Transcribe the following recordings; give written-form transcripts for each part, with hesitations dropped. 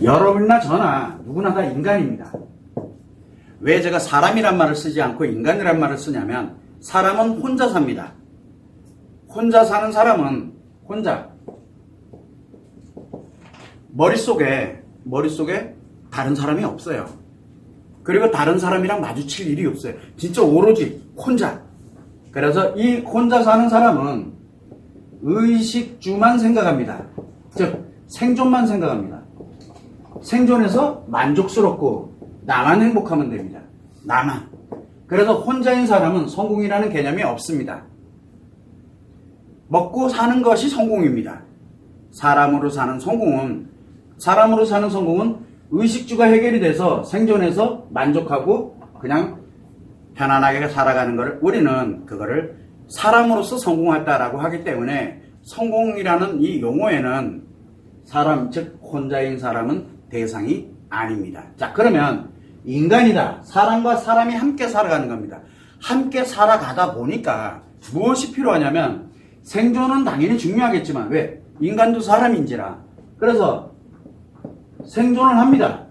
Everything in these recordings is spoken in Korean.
여러분이나 저나 누구나 다 인간입니다. 왜 제가 사람이란 말을 쓰지 않고 인간이란 말을 쓰냐면 사람은 혼자 삽니다. 혼자 사는 사람은 혼자 머릿속에 다른 사람이 없어요. 그리고 다른 사람이랑 마주칠 일이 없어요. 진짜 오로지 혼자. 그래서 이 혼자 사는 사람은 의식주만 생각합니다. 즉 생존만 생각합니다. 생존해서 만족스럽고 나만 행복하면 됩니다. 나만. 그래서 혼자인 사람은 성공이라는 개념이 없습니다. 먹고 사는 것이 성공입니다. 사람으로 사는 성공은 의식주가 해결이 돼서 생존해서 만족하고 그냥 편안하게 살아가는 것을 우리는 그거를 사람으로서 성공했다라고 하기 때문에 성공이라는 이 용어에는 사람, 즉 혼자인 사람은 대상이 아닙니다. 자, 그러면 인간이다. 사람과 사람이 함께 살아가는 겁니다. 함께 살아가다 보니까 무엇이 필요하냐면 생존은 당연히 중요하겠지만 왜? 인간도 사람인지라. 그래서 생존을 합니다.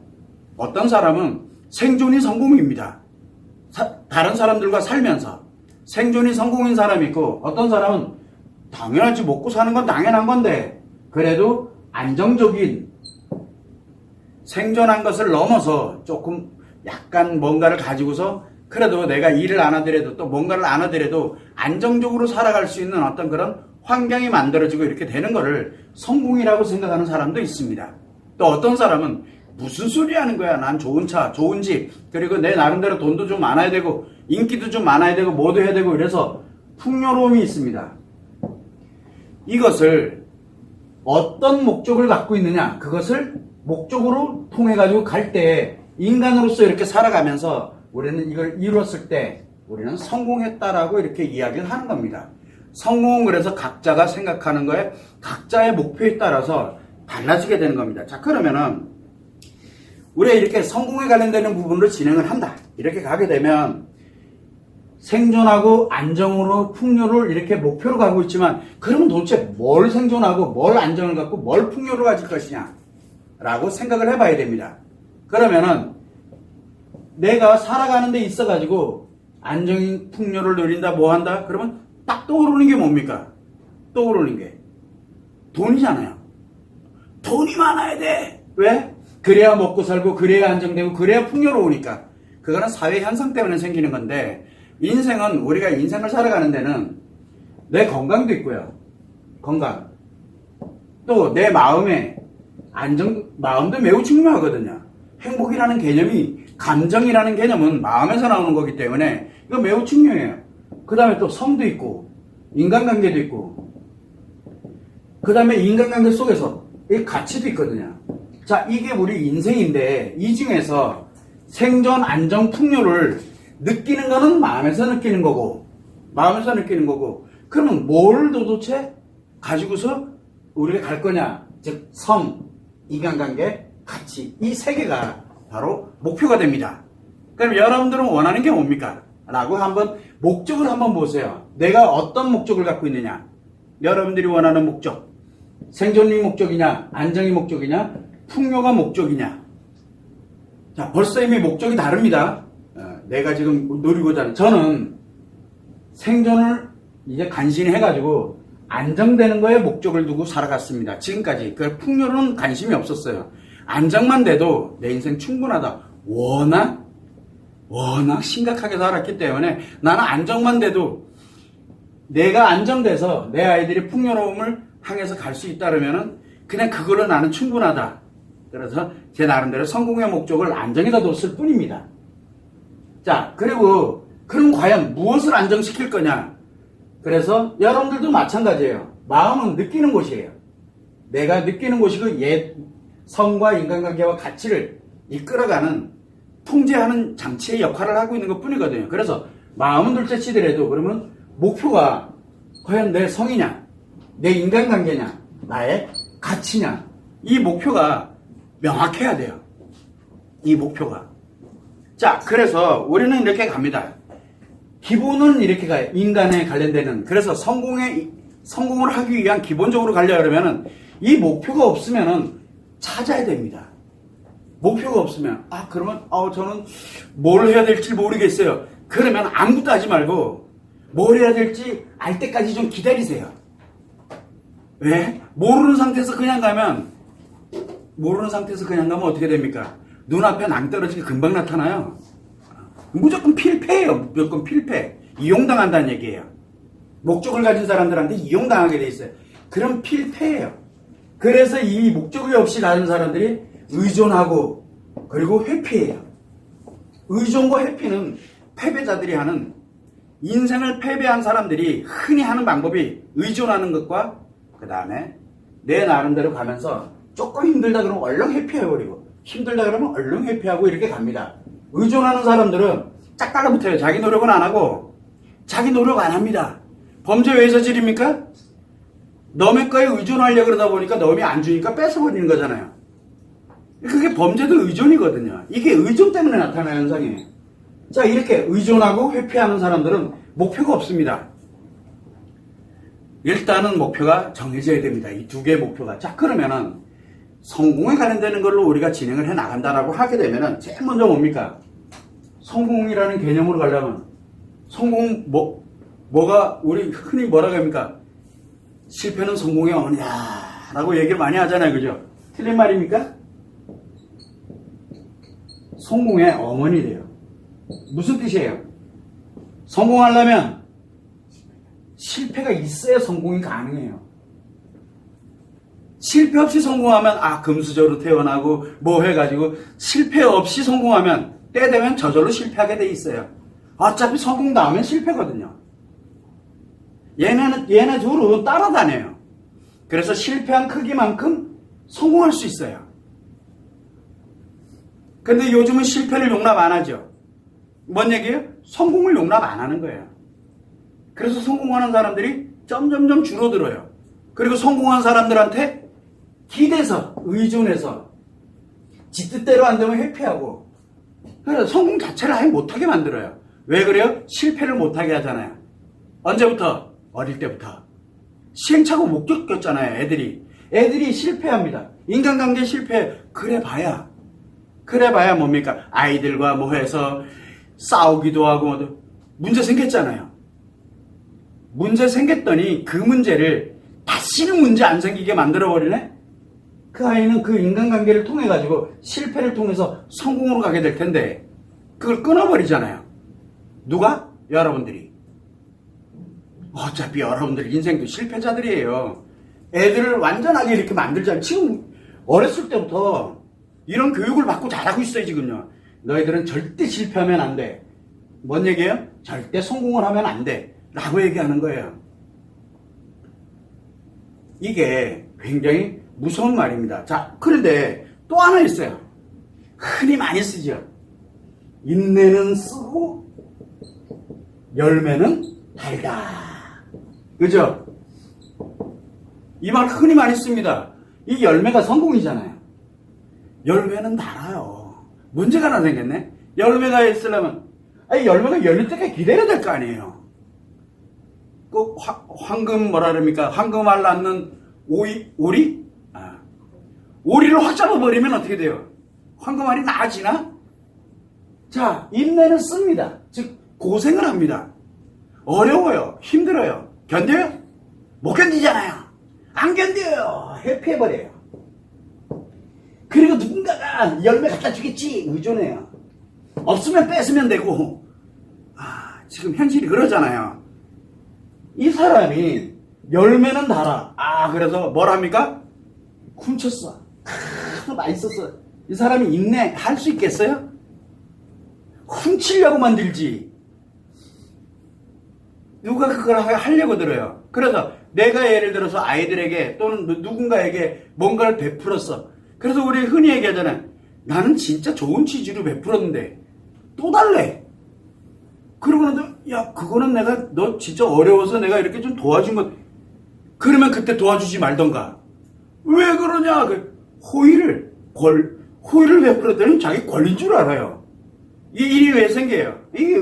어떤 사람은 생존이 성공입니다. 다른 사람들과 살면서 생존이 성공인 사람이 있고 어떤 사람은 당연하지 먹고 사는 건 당연한 건데 그래도 안정적인 생존한 것을 넘어서 조금 약간 뭔가를 가지고서 그래도 내가 일을 안 하더라도 또 뭔가를 안 하더라도 안정적으로 살아갈 수 있는 어떤 그런 환경이 만들어지고 이렇게 되는 거를 성공이라고 생각하는 사람도 있습니다. 또 어떤 사람은 무슨 소리 하는 거야. 난 좋은 차, 좋은 집, 그리고 내 나름대로 돈도 좀 많아야 되고 인기도 좀 많아야 되고 뭐도 해야 되고 이래서 풍요로움이 있습니다. 이것을 어떤 목적을 갖고 있느냐, 그것을 목적으로 통해 가지고 갈 때 인간으로서 이렇게 살아가면서 우리는 이걸 이뤘을 때 우리는 성공했다라고 이렇게 이야기를 하는 겁니다. 성공은 그래서 각자가 생각하는 거에 각자의 목표에 따라서 달라지게 되는 겁니다. 자, 그러면은 우리가 이렇게 성공에 관련되는 부분으로 진행을 한다. 이렇게 가게 되면 생존하고 안정으로 풍요를 이렇게 목표로 가고 있지만 그러면 도대체 뭘 생존하고 뭘 안정을 갖고 뭘 풍요로 가질 것이냐 라고 생각을 해봐야 됩니다. 그러면은 내가 살아가는 데 있어 가지고 안정인 풍요를 누린다 뭐 한다 그러면 딱 떠오르는 게 뭡니까? 떠오르는 게 돈이잖아요. 돈이 많아야 돼. 왜? 그래야 먹고 살고 그래야 안정되고 그래야 풍요로우니까. 그거는 사회 현상 때문에 생기는 건데 인생은 우리가 인생을 살아가는 데는 내 건강도 있고요. 건강. 또 내 마음의 마음도 매우 중요하거든요. 행복이라는 개념이 감정이라는 개념은 마음에서 나오는 거기 때문에 이거 매우 중요해요. 그 다음에 또 성도 있고 인간관계도 있고 그 다음에 인간관계 속에서 이 가치도 있거든요. 자, 이게 우리 인생인데 이 중에서 생존, 안정, 풍요를 느끼는 거는 마음에서 느끼는 거고 그러면 뭘 도대체 가지고서 우리가 갈 거냐? 즉 성, 인간관계, 가치 이 세 개가 바로 목표가 됩니다. 그럼 여러분들은 원하는 게 뭡니까? 라고 한번 목적을 한번 보세요. 내가 어떤 목적을 갖고 있느냐? 여러분들이 원하는 목적 생존이 목적이냐? 안정이 목적이냐? 풍요가 목적이냐? 자, 벌써 이미 목적이 다릅니다. 내가 지금 노리고자 하는 저는 생존을 이제 간신히 해가지고 안정되는 거에 목적을 두고 살아갔습니다. 지금까지 그 풍요로는 관심이 없었어요. 안정만 돼도 내 인생 충분하다. 워낙 심각하게 살았기 때문에 나는 안정만 돼도 내가 안정돼서 내 아이들이 풍요로움을 향해서 갈 수 있다면은 그냥 그걸로 나는 충분하다. 그래서 제 나름대로 성공의 목적을 안정에다 뒀을 뿐입니다. 자, 그리고 그럼 과연 무엇을 안정시킬 거냐? 그래서 여러분들도 마찬가지예요. 마음은 느끼는 곳이에요. 내가 느끼는 곳이고 성과 인간관계와 가치를 이끌어가는 통제하는 장치의 역할을 하고 있는 것 뿐이거든요. 그래서 마음은 둘째 치더라도 그러면 목표가 과연 내 성이냐, 내 인간관계냐, 나의 가치냐, 이 목표가 명확해야 돼요. 이 목표가. 자, 그래서 우리는 이렇게 갑니다. 기본은 이렇게 가요. 인간에 관련되는. 그래서 성공을 하기 위한 기본적으로 가려고 그러면은 이 목표가 없으면은 찾아야 됩니다. 목표가 없으면, 그러면, 저는 뭘 해야 될지 모르겠어요. 그러면 아무것도 하지 말고, 뭘 해야 될지 알 때까지 좀 기다리세요. 왜? 모르는 상태에서 그냥 가면 어떻게 됩니까? 눈앞에 낭떠러지가 금방 나타나요. 무조건 필패예요. 무조건 필패. 이용당한다는 얘기예요. 목적을 가진 사람들한테 이용당하게 돼 있어요. 그럼 필패예요. 그래서 이 목적이 없이 가는 사람들이 의존하고 그리고 회피해요. 의존과 회피는 패배자들이 하는, 인생을 패배한 사람들이 흔히 하는 방법이 의존하는 것과 그 다음에 내 나름대로 가면서 조금 힘들다 그러면 얼른 회피해버리고, 힘들다 그러면 얼른 회피하고 이렇게 갑니다. 의존하는 사람들은 짝 달라붙어요. 자기 노력은 안 하고, 자기 노력 안 합니다. 범죄 왜 저지릅니까? 남의 거에 의존하려고 그러다 보니까 남이 안 주니까 뺏어버리는 거잖아요. 그게 범죄도 의존이거든요. 이게 의존 때문에 나타나는 현상이에요. 자, 이렇게 의존하고 회피하는 사람들은 목표가 없습니다. 일단은 목표가 정해져야 됩니다. 이 두 개의 목표가. 자, 그러면은 성공에 관련되는 걸로 우리가 진행을 해 나간다라고 하게 되면은 제일 먼저 뭡니까? 성공이라는 개념으로 가려면 성공 뭐가 우리 흔히 뭐라고 합니까? 실패는 성공의 어머니야라고 얘기를 많이 하잖아요. 그죠? 틀린 말입니까? 성공의 어머니래요. 무슨 뜻이에요? 성공하려면 실패가 있어야 성공이 가능해요. 실패 없이 성공하면 금수저로 태어나고 뭐 해가지고, 실패 없이 성공하면 때 되면 저절로 실패하게 돼 있어요. 어차피 성공 나오면 실패거든요. 얘네 둘은 따라다녀요. 그래서 실패한 크기만큼 성공할 수 있어요. 근데 요즘은 실패를 용납 안 하죠. 뭔 얘기예요? 성공을 용납 안 하는 거예요. 그래서 성공하는 사람들이 점점점 줄어들어요. 그리고 성공한 사람들한테 기대서, 의존해서, 지 뜻대로 안 되면 회피하고, 그래서 성공 자체를 아예 못하게 만들어요. 왜 그래요? 실패를 못하게 하잖아요. 언제부터? 어릴 때부터. 시행착오 못 겪었잖아요, 애들이 실패합니다. 인간관계 실패, 그래 봐야 뭡니까? 아이들과 뭐 해서 싸우기도 하고, 문제 생겼잖아요. 문제 생겼더니 그 문제를 다시는 문제 안 생기게 만들어버리네? 그 아이는 그 인간관계를 통해가지고 실패를 통해서 성공으로 가게 될 텐데, 그걸 끊어버리잖아요. 누가? 여러분들이. 어차피 여러분들 인생도 실패자들이에요. 애들을 완전하게 이렇게 만들자. 지금 어렸을 때부터 이런 교육을 받고 자라고 있어요, 지금요. 너희들은 절대 실패하면 안 돼. 뭔 얘기예요? 절대 성공을 하면 안 돼. 라고 얘기하는 거예요. 이게 굉장히 무서운 말입니다. 자, 그런데 또 하나 있어요. 흔히 많이 쓰죠. 인내는 쓰고 열매는 달다. 그죠? 이 말 흔히 많이 씁니다. 이 열매가 성공이잖아요. 열매는 달아요. 문제가 하나 생겼네. 열매가 있으려면 열매가 열릴 때까지 기다려야 될 거 아니에요. 그 황금 황금알 낳는 오리? 오리를 확 잡아버리면 어떻게 돼요? 황금알이 나아지나? 자, 인내는 씁니다. 즉 고생을 합니다. 어려워요. 힘들어요. 견뎌요? 못 견디잖아요. 안 견뎌요. 회피해버려요. 그리고 누군가가 열매 갖다 주겠지. 의존해요. 없으면 뺏으면 되고. 지금 현실이 그러잖아요. 이 사람이 열매는 달아. 그래서 뭘 합니까? 훔쳤어. 맛있었어. 이 사람이 인내할 수 있겠어요? 훔치려고 만들지. 누가 그걸 하려고 들어요. 그래서 내가 예를 들어서 아이들에게 또는 누군가에게 뭔가를 베풀었어. 그래서 우리 흔히 얘기하잖아요. 나는 진짜 좋은 취지로 베풀었는데 또 달래. 그러고 야, 그거는 너 진짜 어려워서 내가 이렇게 좀 도와준 것. 그러면 그때 도와주지 말던가. 왜 그러냐? 호의를 베풀었더니 자기 권리인 줄 알아요. 이 일이 왜 생겨요? 이게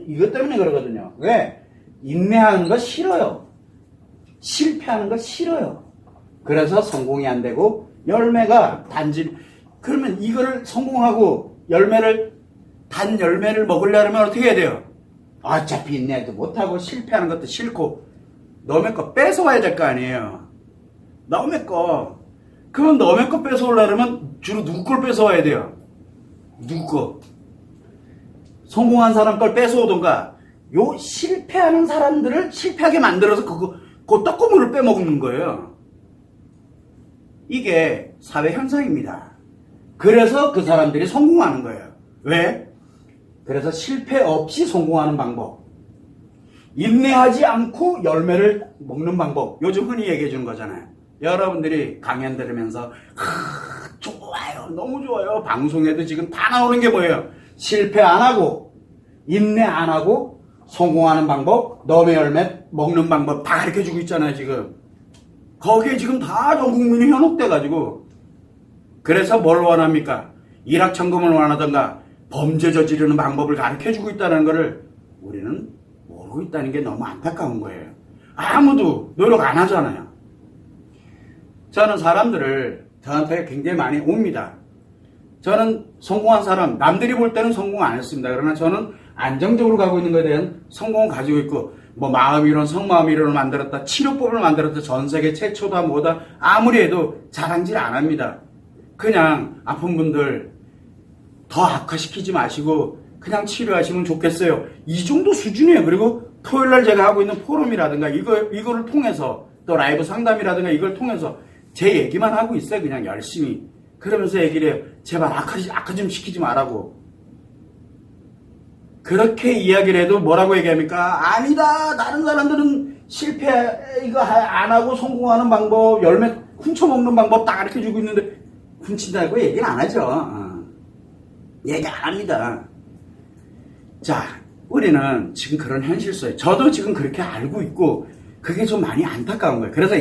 이것 때문에 그러거든요. 왜? 인내하는 거 싫어요. 실패하는 거 싫어요. 그래서 성공이 안 되고 열매가 그러면 이거를 성공하고 단 열매를 먹으려면 어떻게 해야 돼요? 어차피 인내도 못하고 실패하는 것도 싫고 너의 거 뺏어와야 될 거 아니에요. 너의 거. 그러면 너의 거 뺏어오려면 주로 누구 걸 뺏어와야 돼요? 누구 거? 성공한 사람 걸 뺏어오던가 요 실패하는 사람들을 실패하게 만들어서 그 떡고물을 빼먹는 거예요. 이게 사회 현상입니다. 그래서 그 사람들이 성공하는 거예요. 왜? 그래서 실패 없이 성공하는 방법. 인내하지 않고 열매를 먹는 방법. 요즘 흔히 얘기해 주는 거잖아요. 여러분들이 강연 들으면서 좋아요. 너무 좋아요. 방송에도 지금 다 나오는 게 뭐예요? 실패 안 하고 인내 안 하고 성공하는 방법, 너의 열매 먹는 방법 다 가르쳐주고 있잖아요. 지금 거기에 지금 다 전 국민이 현혹돼가지고 그래서 뭘 원합니까? 일확천금을 원하던가 범죄 저지르는 방법을 가르쳐주고 있다는 것을 우리는 모르고 있다는 게 너무 안타까운 거예요. 아무도 노력 안 하잖아요. 저는 사람들을 저한테 굉장히 많이 옵니다. 저는 성공한 사람, 남들이 볼 때는 성공 안 했습니다. 그러나 저는 안정적으로 가고 있는 것에 대한 성공을 가지고 있고, 뭐 마음이론, 성마음이론을 만들었다, 치료법을 만들었다, 전 세계 최초다, 뭐다, 아무리 해도 자랑질 안 합니다. 그냥 아픈 분들 더 악화시키지 마시고 그냥 치료하시면 좋겠어요. 이 정도 수준이에요. 그리고 토요일날 제가 하고 있는 포럼이라든가 이거를 통해서 또 라이브 상담이라든가 이걸 통해서 제 얘기만 하고 있어요. 그냥 열심히. 그러면서 얘기를 해요. 제발 악화 좀 시키지 말라고. 그렇게 이야기를 해도 뭐라고 얘기합니까? 아니다. 다른 사람들은 실패 이거 안 하고 성공하는 방법, 열매 훔쳐먹는 방법 다 가르쳐주고 있는데 훔친다고 얘기는 안 하죠. 얘기 안 합니다. 자, 우리는 지금 그런 현실 속에 저도 지금 그렇게 알고 있고 그게 좀 많이 안타까운 거예요. 그래서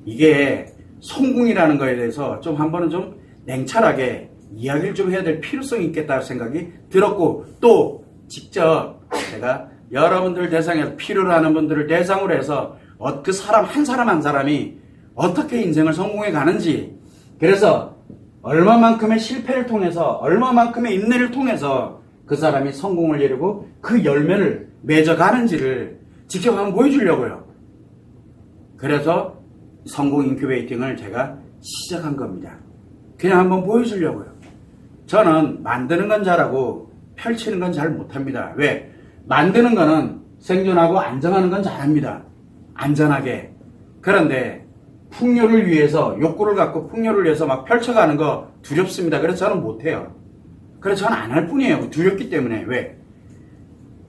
이게 성공이라는 거에 대해서 좀 한번은 좀 냉철하게 이야기를 좀 해야 될 필요성이 있겠다는 생각이 들었고, 또 직접 제가 여러분들 대상에서 필요로 하는 분들을 대상으로 해서 그 사람 한 사람이 어떻게 인생을 성공해 가는지, 그래서 얼마만큼의 실패를 통해서 얼마만큼의 인내를 통해서 그 사람이 성공을 이루고 그 열매를 맺어가는지를 직접 한번 보여주려고요. 그래서 성공 인큐베이팅을 제가 시작한 겁니다. 그냥 한번 보여주려고요. 저는 만드는 건 잘하고 펼치는 건 잘 못합니다. 왜? 만드는 거는 생존하고 안정하는 건 잘합니다. 안전하게. 그런데 풍요를 위해서, 욕구를 갖고 풍요를 위해서 막 펼쳐가는 거 두렵습니다. 그래서 저는 못해요. 그래서 저는 안 할 뿐이에요. 두렵기 때문에. 왜?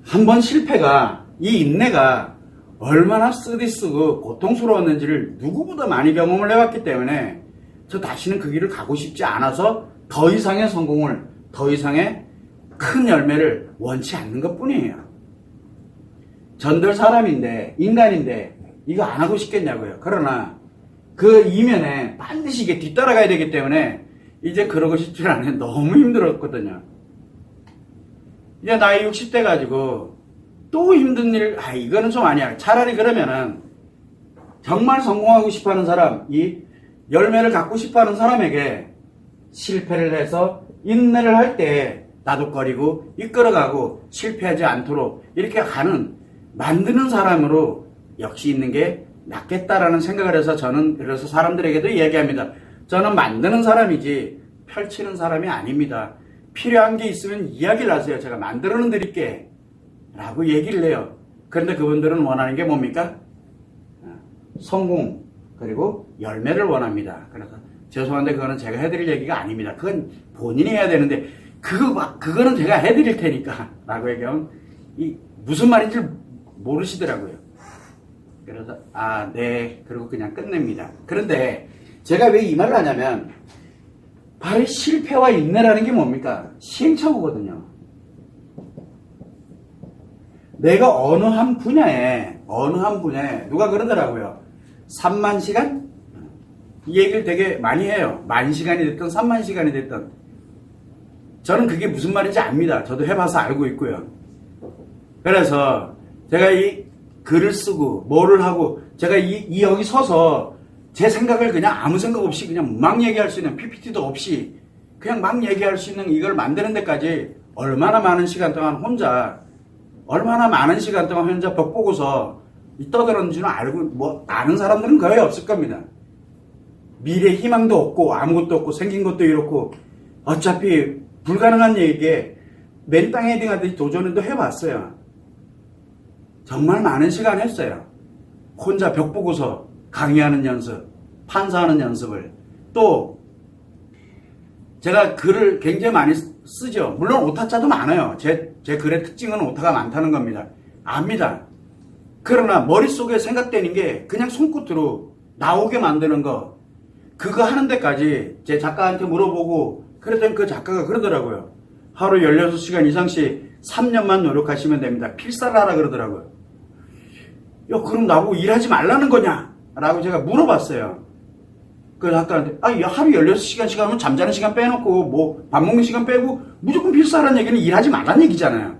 한번 실패가, 이 인내가 얼마나 쓰디쓰고 고통스러웠는지를 누구보다 많이 경험을 해왔기 때문에 저 다시는 그 길을 가고 싶지 않아서 더 이상의 성공을, 더 이상의 큰 열매를 원치 않는 것 뿐이에요. 전들 사람인데, 인간인데 이거 안 하고 싶겠냐고요. 그러나 그 이면에 반드시 이게 뒤따라가야 되기 때문에 이제 그러고 싶지 않아요. 너무 힘들었거든요. 이제 나이 60대 가지고 또 힘든 일, 이거는 좀 아니야. 차라리 그러면은 정말 성공하고 싶어 하는 사람, 이 열매를 갖고 싶어 하는 사람에게 실패를 해서 인내를 할 때 나독거리고 이끌어가고 실패하지 않도록 이렇게 가는, 만드는 사람으로 역시 있는 게 낫겠다라는 생각을 해서 저는 그래서 사람들에게도 이야기합니다. 저는 만드는 사람이지 펼치는 사람이 아닙니다. 필요한 게 있으면 이야기를 하세요. 제가 만들어는 드릴게 라고 얘기를 해요. 그런데 그분들은 원하는 게 뭡니까? 성공, 그리고 열매를 원합니다. 그래서 죄송한데 그거는 제가 해드릴 얘기가 아닙니다. 그건 본인이 해야 되는데 그거는 제가 해드릴 테니까 라고 얘기하면 무슨 말인지 모르시더라고요. 그래서 네, 그리고 그냥 끝냅니다. 그런데 제가 왜 이 말을 하냐면 바로 실패와 인내라는 게 뭡니까? 시행착오거든요. 내가 어느 한 분야에 누가 그러더라고요. 3만 시간? 이 얘기를 되게 많이 해요. 10,000시간이 됐든 30,000시간이 됐든. 저는 그게 무슨 말인지 압니다. 저도 해봐서 알고 있고요. 그래서 제가 이 글을 쓰고 뭐를 하고 제가 여기 서서 제 생각을 그냥 아무 생각 없이 그냥 막 얘기할 수 있는 PPT도 없이 그냥 막 얘기할 수 있는 이걸 만드는 데까지 얼마나 많은 시간 동안 혼자 벽 보고서 떠들었는지는 알고, 아는 사람들은 거의 없을 겁니다. 미래 희망도 없고, 아무것도 없고, 생긴 것도 이렇고, 어차피 불가능한 얘기에 맨 땅에 헤딩하듯이 도전도 해봤어요. 정말 많은 시간 했어요. 혼자 벽 보고서 강의하는 연습, 판사하는 연습을. 또 제가 글을 굉장히 많이 쓰죠. 물론 오타자도 많아요. 제 글의 특징은 오타가 많다는 겁니다. 압니다. 그러나 머릿속에 생각되는 게 그냥 손끝으로 나오게 만드는 거, 그거 하는 데까지 제 작가한테 물어보고 그랬더니 그 작가가 그러더라고요. 하루 16시간 이상씩 3년만 노력하시면 됩니다. 필사를 하라 그러더라고요. 야, 그럼 나보고 일하지 말라는 거냐? 라고 제가 물어봤어요. 그 작가한테, 하루 16시간씩 하면 잠자는 시간 빼놓고, 밥 먹는 시간 빼고, 무조건 필사하라는 얘기는 일하지 말라는 얘기잖아요.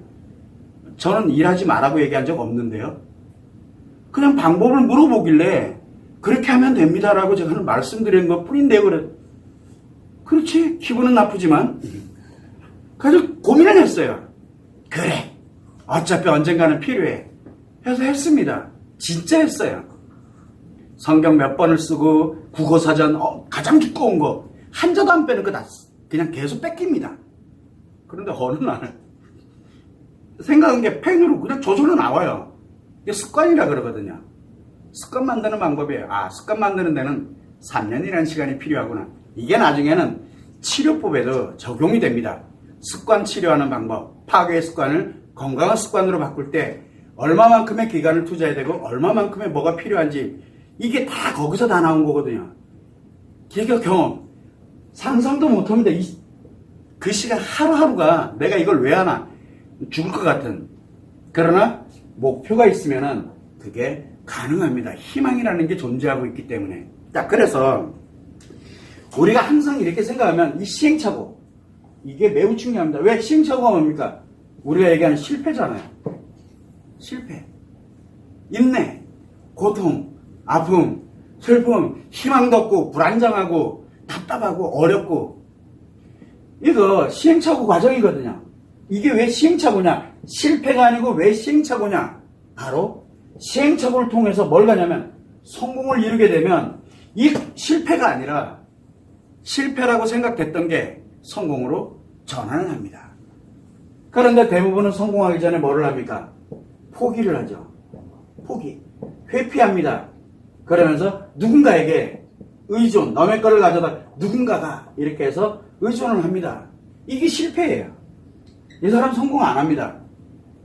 저는 일하지 말라고 얘기한 적 없는데요. 그냥 방법을 물어보길래, 그렇게 하면 됩니다라고 제가 말씀드린 것 뿐인데요. 그렇지, 기분은 나쁘지만. 그래서 고민을 했어요. 그래, 어차피 언젠가는 필요해. 해서 했습니다. 진짜 했어요. 성경 몇 번을 쓰고 국어사전 가장 두꺼운 거 한 자도 안 빼는 거 다 그냥 계속 뺏깁니다. 그런데 어느 날 생각한 게 펜으로 그냥 저절로 나와요. 이게 습관이라 그러거든요. 습관 만드는 방법이에요. 습관 만드는 데는 3년이라는 시간이 필요하구나. 이게 나중에는 치료법에도 적용이 됩니다. 습관 치료하는 방법, 파괴의 습관을 건강한 습관으로 바꿀 때 얼마만큼의 기간을 투자해야 되고 얼마만큼의 뭐가 필요한지 이게 다 거기서 다 나온 거거든요. 기가 경험. 상상도 못합니다. 그 시간 하루하루가 내가 이걸 왜 하나 죽을 것 같은. 그러나 목표가 있으면은 그게 가능합니다. 희망이라는 게 존재하고 있기 때문에. 자, 그래서 우리가 항상 이렇게 생각하면 이 시행착오, 이게 매우 중요합니다. 왜 시행착오가 뭡니까? 우리가 얘기하는 실패잖아요. 실패, 인내, 고통, 아픔, 슬픔, 희망도 없고 불안정하고 답답하고 어렵고, 이거 시행착오 과정이거든요. 이게 왜 시행착오냐? 실패가 아니고 왜 시행착오냐? 바로 시행착오를 통해서 뭘 가냐면 성공을 이루게 되면 이 실패가 아니라 실패라고 생각됐던 게 성공으로 전환을 합니다. 그런데 대부분은 성공하기 전에 뭐를 합니까? 포기를 하죠. 포기. 회피합니다. 그러면서 누군가에게 의존, 남의 거를 가져다 누군가가 이렇게 해서 의존을 합니다. 이게 실패예요. 이 사람 성공 안 합니다.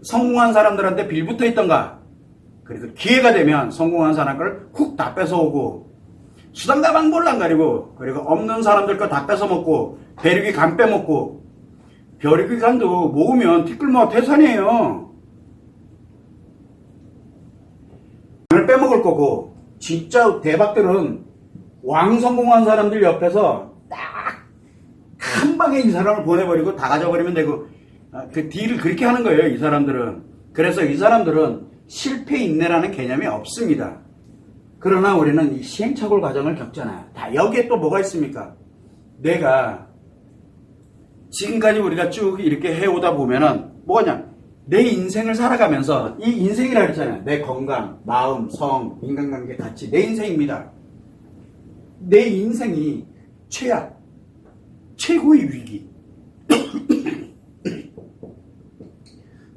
성공한 사람들한테 빌붙어 있던가. 그래서 기회가 되면 성공한 사람 걸 훅 다 뺏어오고, 수단과 방법을 안 가리고, 그리고 없는 사람들 거 다 뺏어먹고, 벼룩이 간 빼먹고, 벼룩이 간도 모으면 티끌모아 태산이에요. 을 빼먹을 거고, 진짜 대박들은 왕 성공한 사람들 옆에서 딱 한 방에 이 사람을 보내버리고 다 가져버리면 되고, 그 딜을 그렇게 하는 거예요, 이 사람들은. 그래서 이 사람들은 실패 인내라는 개념이 없습니다. 그러나 우리는 이 시행착오 과정을 겪잖아요. 다 여기에 또 뭐가 있습니까? 내가 지금까지 우리가 쭉 이렇게 해오다 보면은 뭐냐? 내 인생을 살아가면서, 이 인생이라 그랬잖아요. 내 건강, 마음, 성, 인간관계, 가치, 내 인생입니다. 내 인생이 최악, 최고의 위기,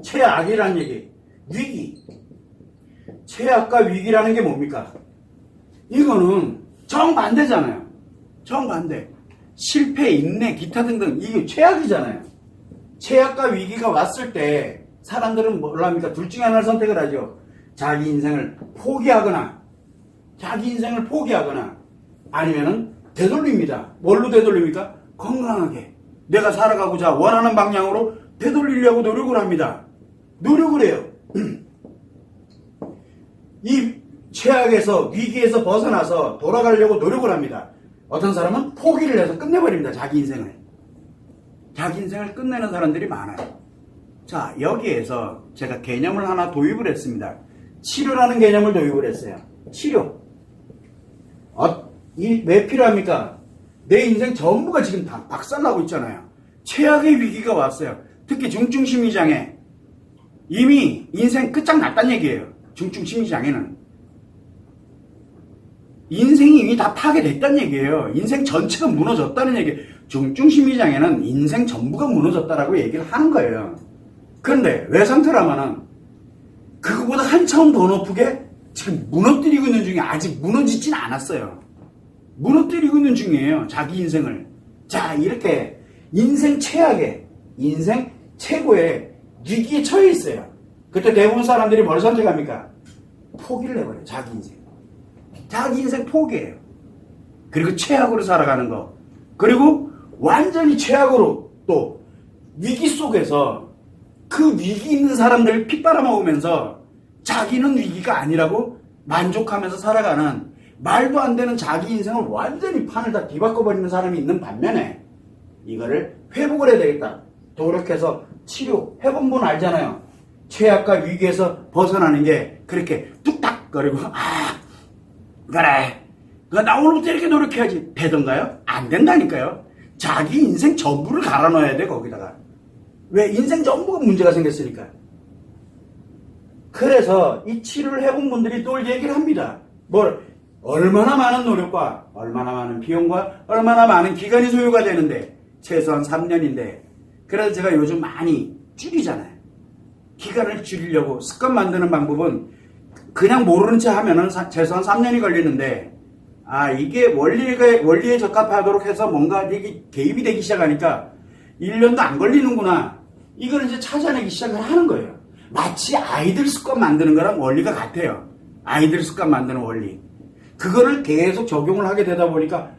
최악이라는 얘기, 위기. 최악과 위기라는 게 뭡니까? 이거는 정반대잖아요. 정반대. 실패, 인내, 기타 등등, 이게 최악이잖아요. 최악과 위기가 왔을 때 사람들은 뭘 합니까? 둘 중에 하나를 선택을 하죠. 자기 인생을 포기하거나 아니면은 되돌립니다. 뭘로 되돌립니까? 건강하게 내가 살아가고자 원하는 방향으로 되돌리려고 노력을 합니다. 노력을 해요. 이 최악에서, 위기에서 벗어나서 돌아가려고 노력을 합니다. 어떤 사람은 포기를 해서 끝내버립니다. 자기 인생을 끝내는 사람들이 많아요. 자, 여기에서 제가 개념을 하나 도입을 했습니다. 치료라는 개념을 도입을 했어요. 치료. 왜 필요합니까? 내 인생 전부가 지금 다 박살나고 있잖아요. 최악의 위기가 왔어요. 특히 중증심리장애. 이미 인생 끝장났단 얘기예요. 중증심리장애는. 인생이 이미 다 파괴됐단 얘기예요. 인생 전체가 무너졌다는 얘기예요. 중증심리장애는 인생 전부가 무너졌다라고 얘기를 하는 거예요. 그런데 외상트라마는 그거보다 한 차원 더 높게 지금 무너뜨리고 있는 중에 아직 무너지진 않았어요. 무너뜨리고 있는 중이에요. 자기 인생을. 자, 이렇게 인생 최악의, 인생 최고의 위기에 처해 있어요. 그때 대부분 사람들이 뭘 선택합니까? 포기를 해버려요. 자기 인생. 자기 인생 포기해요. 그리고 최악으로 살아가는 거. 그리고 완전히 최악으로 또 위기 속에서 그 위기 있는 사람들을 핏바람먹으면서 자기는 위기가 아니라고 만족하면서 살아가는 말도 안 되는 자기 인생을 완전히 판을 다 뒤바꿔버리는 사람이 있는 반면에 이거를 회복을 해야 되겠다. 노력해서 치료해본 분 알잖아요. 최악과 위기에서 벗어나는 게 그렇게 뚝딱거리고 그래 나 오늘부터 이렇게 노력해야지 되던가요? 안 된다니까요. 자기 인생 전부를 갈아 넣어야 돼. 거기다가 왜? 인생 전부가 문제가 생겼으니까. 그래서 이 치료를 해본 분들이 또 얘기를 합니다. 얼마나 많은 노력과 얼마나 많은 비용과 얼마나 많은 기간이 소요가 되는데 최소한 3년인데 그래서 제가 요즘 많이 줄이잖아요. 기간을 줄이려고 습관 만드는 방법은 그냥 모르는 체 하면은 최소한 3년이 걸리는데 이게 원리에 적합하도록 해서 뭔가 이게 개입이 되기 시작하니까 1년도 안 걸리는구나. 이걸 이제 찾아내기 시작을 하는 거예요. 마치 아이들 습관 만드는 거랑 원리가 같아요. 아이들 습관 만드는 원리. 그거를 계속 적용을 하게 되다 보니까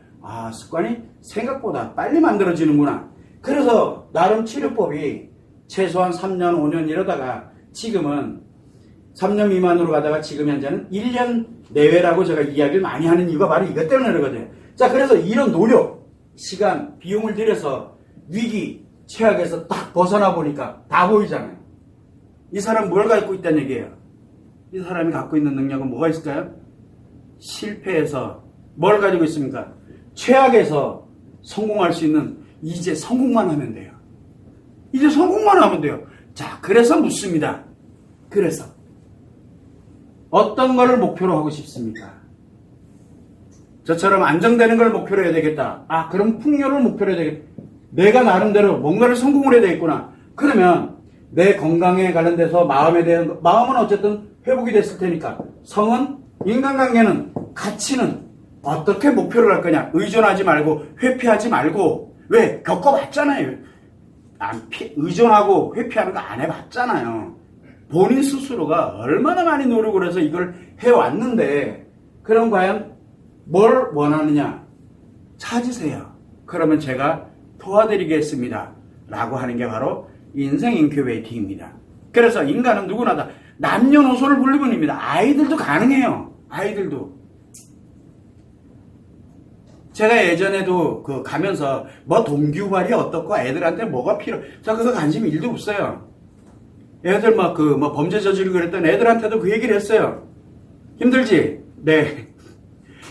습관이 생각보다 빨리 만들어지는구나. 그래서 나름 치료법이 최소한 3년, 5년 이러다가 지금은 3년 미만으로 가다가 지금 현재는 1년 내외라고 제가 이야기를 많이 하는 이유가 바로 이것 때문에 그러거든요. 자, 그래서 이런 노력, 시간, 비용을 들여서 위기, 최악에서 딱 벗어나 보니까 다 보이잖아요. 이 사람 뭘 갖고 있다는 얘기예요? 이 사람이 갖고 있는 능력은 뭐가 있을까요? 실패해서 뭘 가지고 있습니까? 최악에서 성공할 수 있는 이제 성공만 하면 돼요. 이제 성공만 하면 돼요. 자, 그래서 묻습니다. 그래서 어떤 거를 목표로 하고 싶습니까? 저처럼 안정되는 걸 목표로 해야 되겠다. 그럼 풍요를 목표로 해야 되겠다. 내가 나름대로 뭔가를 성공을 해야 되겠구나. 그러면 내 건강에 관련돼서 마음은 어쨌든 회복이 됐을 테니까 성은, 인간관계는, 가치는 어떻게 목표를 할 거냐. 의존하지 말고 회피하지 말고. 왜? 겪어봤잖아요. 의존하고 회피하는 거 안 해봤잖아요. 본인 스스로가 얼마나 많이 노력을 해서 이걸 해왔는데 그럼 과연 뭘 원하느냐? 찾으세요. 그러면 제가 도와드리겠습니다. 라고 하는 게 바로 인생 인큐베이팅입니다. 그래서 인간은 누구나 다 남녀노소를 분리분입니다. 아이들도 가능해요. 아이들도. 제가 예전에도 가면서 동기유발이 어떻고 애들한테 뭐가 저 그거 관심 1도 없어요. 애들 범죄 저지르고 그랬던 애들한테도 그 얘기를 했어요. 힘들지? 네.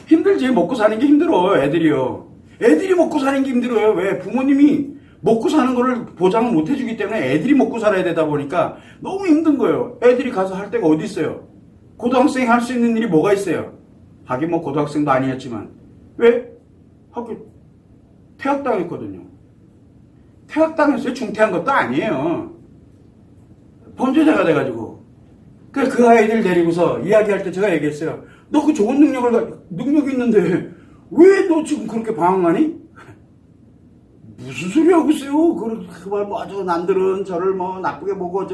힘들지. 먹고 사는 게 힘들어. 애들이요. 애들이 먹고 사는 게 힘들어요. 왜? 부모님이 먹고 사는 거를 보장을 못 해주기 때문에 애들이 먹고 살아야 되다 보니까 너무 힘든 거예요. 애들이 가서 할 데가 어디 있어요? 고등학생이 할 수 있는 일이 뭐가 있어요? 하긴 고등학생도 아니었지만. 왜? 퇴학당했거든요. 퇴학당했어요. 중퇴한 것도 아니에요. 범죄자가 돼가지고. 그 아이들 데리고서 이야기할 때 제가 얘기했어요. 너 그 좋은 능력이 있는데 왜 너 지금 그렇게 방황하니? 무슨 소리 하고 있어요? 그말 아주 남들은 저를 나쁘게 보고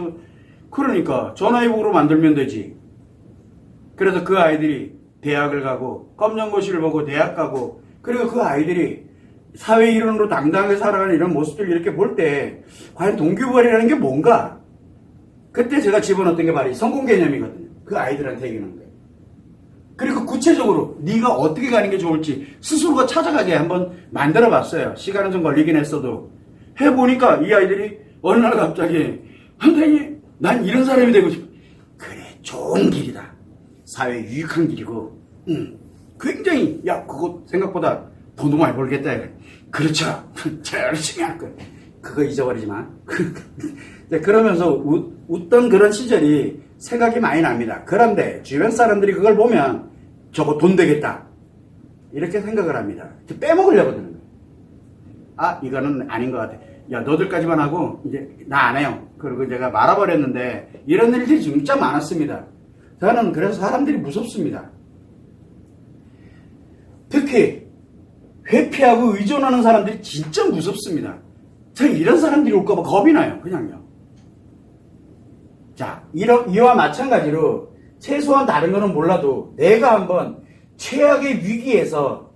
그러니까 전화위복으로 만들면 되지. 그래서 그 아이들이 대학을 가고 검정고시를 보고 대학 가고 그리고 그 아이들이 사회 일원으로 당당하게 살아가는 이런 모습들 이렇게 볼 때 과연 동기부여라는 게 뭔가? 그때 제가 집어넣었던 게 바로 성공 개념이거든요. 그 아이들한테 얘기하는 거예요. 그리고 구체적으로 네가 어떻게 가는 게 좋을지 스스로가 찾아가게 한번 만들어 봤어요. 시간은 좀 걸리긴 했어도. 해보니까 이 아이들이 어느 날 갑자기 선생님 난 이런 사람이 되고 싶어. 그래 좋은 길이다. 사회에 유익한 길이고 굉장히 그거 생각보다 돈도 많이 벌겠다. 그렇죠. 제가 열심히 할 거예요. 그거 잊어버리지 마. 그러면서 웃던 그런 시절이 생각이 많이 납니다. 그런데 주변 사람들이 그걸 보면 저거 돈 되겠다. 이렇게 생각을 합니다. 빼먹으려고 드는 거예요. 아, 이거는 아닌 것 같아. 야, 너들까지만 하고 이제 나 안 해요. 그리고 제가 말아버렸는데 이런 일들이 진짜 많았습니다. 저는 그래서 사람들이 무섭습니다. 특히 회피하고 의존하는 사람들이 진짜 무섭습니다. 저는 이런 사람들이 올까봐 겁이 나요. 그냥요. 자, 이와 마찬가지로 최소한 다른 거는 몰라도 내가 한번 최악의 위기에서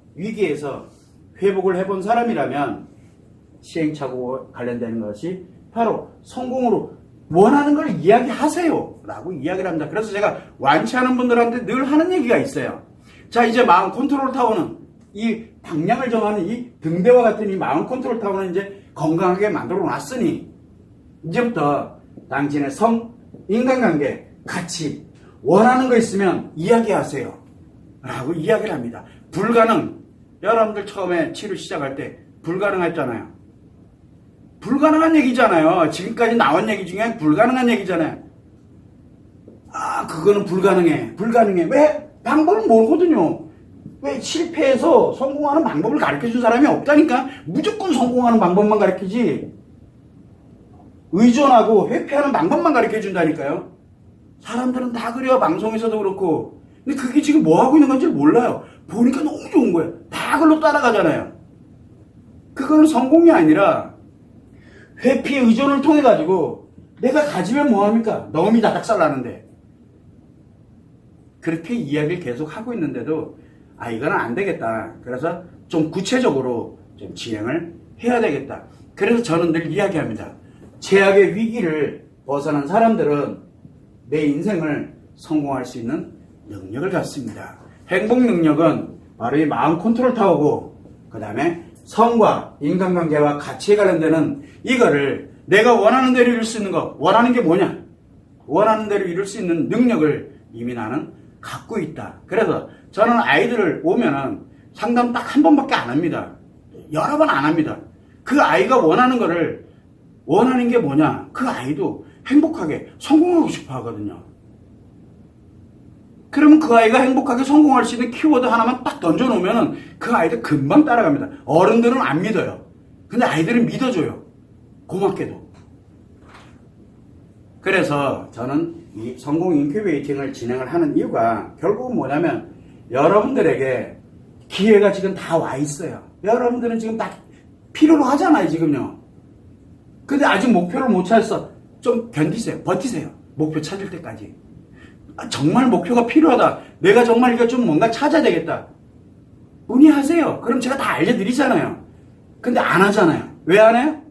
회복을 해본 사람이라면 시행착오와 관련되는 것이 바로 성공으로 원하는 걸 이야기하세요 라고 이야기를 합니다. 그래서 제가 완치하는 분들한테 늘 하는 얘기가 있어요. 자, 이제 마음 컨트롤 타워는 이 방향을 정하는 이 등대와 같은 이 마음 컨트롤 타워는 이제 건강하게 만들어 놨으니 이제부터 당신의 성, 인간관계, 가치 원하는 거 있으면 이야기하세요 라고 이야기를 합니다. 불가능. 여러분들 처음에 치료 시작할 때 불가능했잖아요. 불가능한 얘기잖아요. 지금까지 나온 얘기 중에 불가능한 얘기잖아요. 아, 그거는 불가능해. 왜? 방법을 모르거든요. 왜? 실패해서 성공하는 방법을 가르쳐준 사람이 없다니까. 무조건 성공하는 방법만 가르치지 의존하고 회피하는 방법만 가르쳐준다니까요. 사람들은 다 그래요. 방송에서도 그렇고. 근데 그게 지금 뭐 하고 있는 건지 몰라요. 보니까 너무 좋은 거예요. 다 그걸로 따라가잖아요. 그거는 성공이 아니라 회피 의존을 통해 가지고 내가 가지면 뭐합니까? 너무 다닥살 나는데. 그렇게 이야기를 계속 하고 있는데도 아, 이거는 안 되겠다. 그래서 좀 구체적으로 좀 진행을 해야 되겠다. 그래서 저는 늘 이야기합니다. 최악의 위기를 벗어난 사람들은 내 인생을 성공할 수 있는 능력을 갖습니다. 행복 능력은 바로 이 마음 컨트롤 타워고, 그 다음에 성과 인간관계와 가치에 관련되는 이거를 내가 원하는 대로 이룰 수 있는 거, 원하는 게 뭐냐? 원하는 대로 이룰 수 있는 능력을 이미 나는 갖고 있다. 그래서 저는 아이들을 오면은 상담 딱 한 번밖에 안 합니다. 여러 번 안 합니다. 그 아이가 원하는 거를, 원하는 게 뭐냐? 그 아이도 행복하게 성공하고 싶어 하거든요. 그러면 그 아이가 행복하게 성공할 수 있는 키워드 하나만 딱 던져놓으면 그 아이들 금방 따라갑니다. 어른들은 안 믿어요. 근데 아이들은 믿어줘요. 고맙게도. 그래서 저는 이 성공 인큐베이팅을 진행을 하는 이유가 결국은 뭐냐면 여러분들에게 기회가 지금 다 와 있어요. 여러분들은 지금 딱 필요로 하잖아요, 지금요. 근데 아직 목표를 못 찾았어. 좀 견디세요. 버티세요. 목표 찾을 때까지. 정말 목표가 필요하다. 내가 정말 이거 좀 뭔가 찾아야 되겠다. 문의하세요. 그럼 제가 다 알려드리잖아요. 근데 안 하잖아요. 왜 안 해요?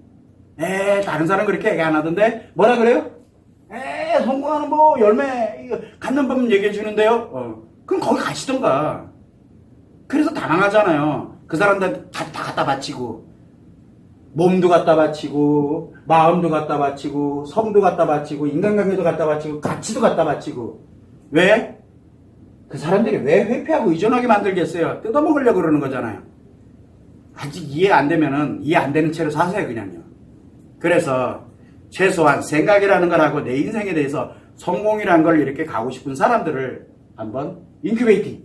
다른 사람 그렇게 얘기 안 하던데? 뭐라 그래요? 성공하는 뭐 열매 이거 갖는 법 얘기해 주는데요. 그럼 거기 가시던가. 그래서 다 망하잖아요. 그 사람들 다 갖다 바치고 몸도 갖다 바치고 마음도 갖다 바치고 성도 갖다 바치고 인간관계도 갖다 바치고 가치도 갖다 바치고. 왜? 그 사람들이 왜 회피하고 의존하게 만들겠어요? 뜯어먹으려고 그러는 거잖아요. 아직 이해 안 되면은 이해 안 되는 채로 사세요, 그냥요. 그래서 최소한 생각이라는 걸 하고 내 인생에 대해서 성공이라는 걸 이렇게 가고 싶은 사람들을 한번 인큐베이팅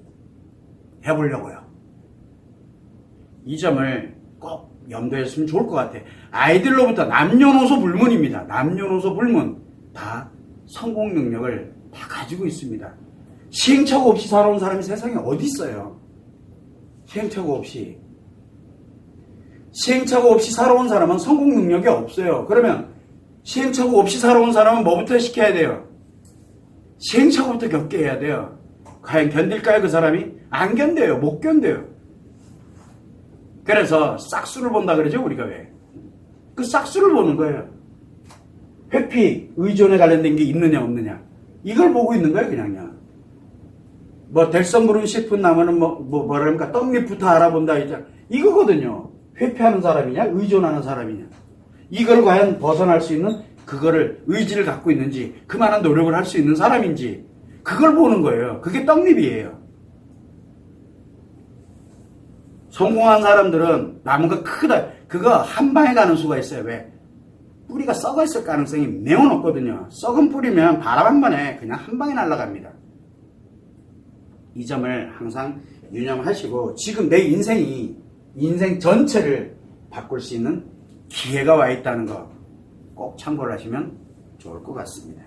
해보려고요. 이 점을 꼭 염두에 했으면 좋을 것 같아. 아이들로부터 남녀노소 불문입니다. 남녀노소 불문 다 성공 능력을 다 가지고 있습니다. 시행착오 없이 살아온 사람이 세상에 어디 있어요? 시행착오 없이 살아온 사람은 성공 능력이 없어요. 그러면 시행착오 없이 살아온 사람은 뭐부터 시켜야 돼요? 시행착오부터 겪게 해야 돼요. 과연 견딜까요, 그 사람이? 안 견뎌요. 못 견뎌요. 그래서 싹수를 본다 그러죠, 우리가 왜? 그 싹수를 보는 거예요. 회피, 의존에 관련된 게 있느냐 없느냐. 이걸 보고 있는 거예요, 그냥요. 뭐 될성부른 싶은 나무는 뭐랄까 떡잎부터 알아본다 이제 이거거든요. 회피하는 사람이냐, 의존하는 사람이냐. 이걸 과연 벗어날 수 있는 그거를 의지를 갖고 있는지, 그만한 노력을 할 수 있는 사람인지, 그걸 보는 거예요. 그게 떡잎이에요. 성공한 사람들은 나무가 크다. 그거 한 방에 가는 수가 있어요. 왜? 뿌리가 썩어 있을 가능성이 매우 높거든요. 썩은 뿌리면 바람 한 번에 그냥 한 방에 날아갑니다. 이 점을 항상 유념하시고 지금 내 인생 전체를 바꿀 수 있는 기회가 와 있다는 거 꼭 참고를 하시면 좋을 것 같습니다.